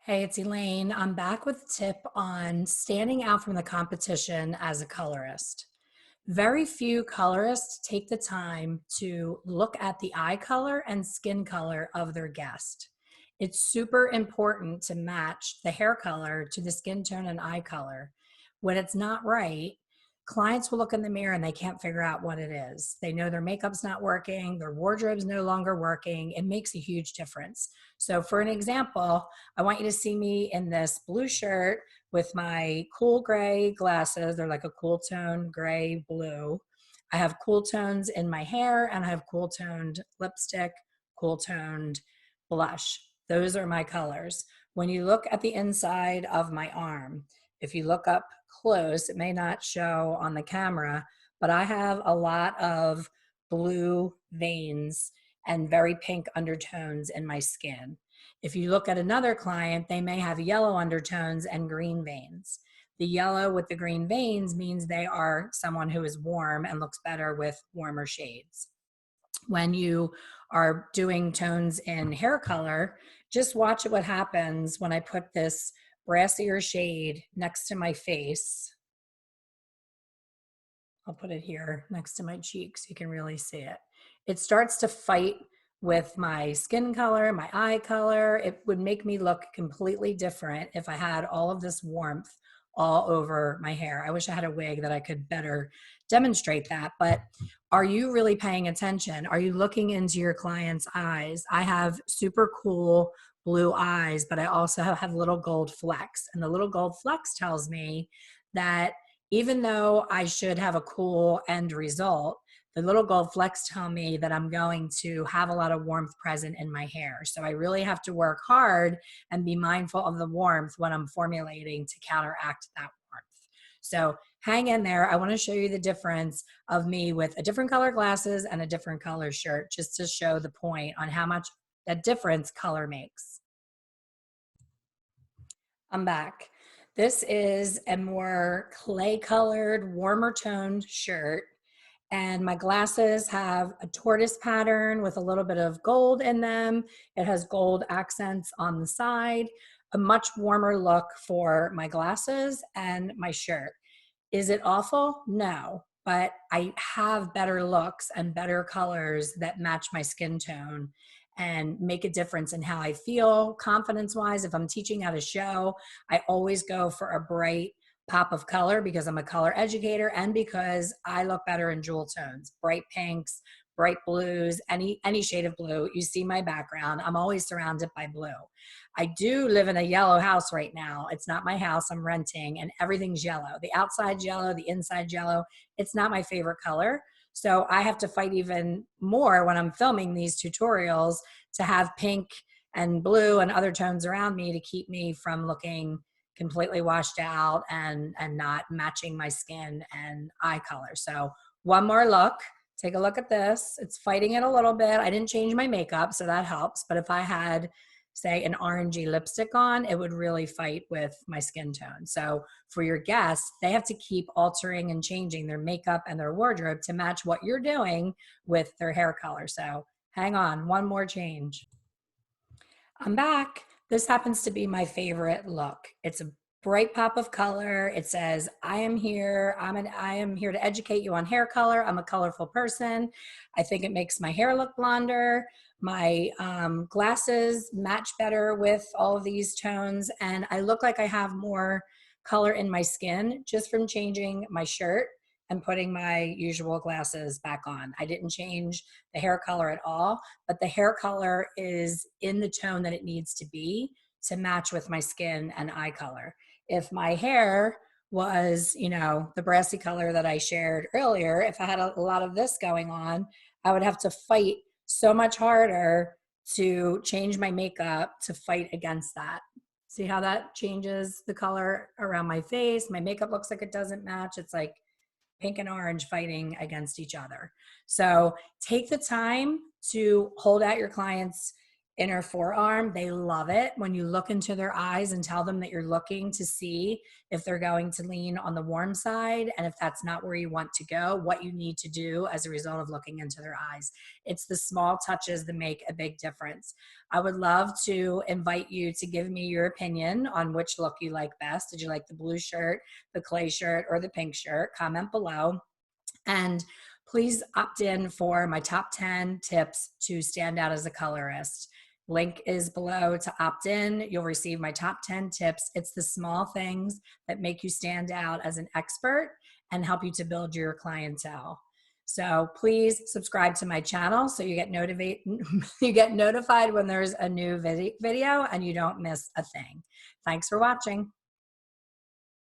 Hey, it's Elaine. I'm back with a tip on standing out from the competition as a colorist. Very few colorists take the time to look at the eye color and skin color of their guest. It's super important to match the hair color to the skin tone and eye color. When it's not right, clients will look in the mirror and they can't figure out what it is. They know their makeup's not working, their wardrobe's no longer working. It makes a huge difference. So, for an example, I want you to see me in this blue shirt with my cool gray glasses. They're like a cool tone gray blue. I have cool tones in my hair and I have cool toned lipstick, cool toned blush. Those are my colors. When you look at the inside of my arm, if you look up close, it may not show on the camera, but I have a lot of blue veins and very pink undertones in my skin. If you look at another client, they may have yellow undertones and green veins. The yellow with the green veins means they are someone who is warm and looks better with warmer shades. When you are doing tones in hair color, just watch what happens when I put this brassier shade next to my face. I'll put it here next to my cheeks so you can really see it. It starts to fight with my skin color, my eye color. It would make me look completely different if I had all of this warmth all over my hair. I wish I had a wig that I could better demonstrate that, but are you really paying attention? Are you looking into your client's eyes? I have super cool blue eyes, but I also have little gold flecks, and the little gold flecks tells me that even though I should have a cool end result, the little gold flecks tell me that I'm going to have a lot of warmth present in my hair. So I really have to work hard and be mindful of the warmth when I'm formulating to counteract that warmth. So hang in there. I want to show you the difference of me with a different color glasses and a different color shirt, just to show the point on how much that difference color makes. I'm back. This is a more clay colored, warmer toned shirt. And my glasses have a tortoise pattern with a little bit of gold in them. It has gold accents on the side, a much warmer look for my glasses and my shirt. Is it awful? No, but I have better looks and better colors that match my skin tone and make a difference in how I feel confidence wise. If I'm teaching at a show, I always go for a bright pop of color because I'm a color educator and because I look better in jewel tones, bright pinks, bright blues, any shade of blue. You see my background. I'm always surrounded by blue. I do live in a yellow house right now. It's not my house, I'm renting, and everything's yellow. The outside's yellow, the inside's yellow. It's not my favorite color. So I have to fight even more when I'm filming these tutorials to have pink and blue and other tones around me to keep me from looking completely washed out and not matching my skin and eye color. So one more look. Take a look at this. It's fighting it a little bit. I didn't change my makeup, so that helps. But if I had, say, an orangey lipstick on, it would really fight with my skin tone. So for your guests, they have to keep altering and changing their makeup and their wardrobe to match what you're doing with their hair color. So hang on, one more change. I'm back. This happens to be my favorite look. It's a bright pop of color. It says, I am here. I am here to educate you on hair color. I'm a colorful person. I think it makes my hair look blonder. My glasses match better with all of these tones. And I look like I have more color in my skin just from changing my shirt and putting my usual glasses back on. I didn't change the hair color at all, but the hair color is in the tone that it needs to be to match with my skin and eye color. If my hair was, the brassy color that I shared earlier, if I had a lot of this going on, I would have to fight so much harder to change my makeup to fight against that. See how that changes the color around my face? My makeup looks like it doesn't match. It's like pink and orange fighting against each other. So take the time to hold out your clients' inner forearm. They love it when you look into their eyes and tell them that you're looking to see if they're going to lean on the warm side, and if that's not where you want to go, what you need to do as a result of looking into their eyes. It's the small touches that make a big difference. I would love to invite you to give me your opinion on which look you like best. Did you like the blue shirt, the clay shirt, or the pink shirt? Comment below. And please opt in for my top 10 tips to stand out as a colorist. Link is below to opt in. You'll receive my top 10 tips. It's the small things that make you stand out as an expert and help you to build your clientele. So please subscribe to my channel so you get notified when there's a new video and you don't miss a thing. Thanks for watching.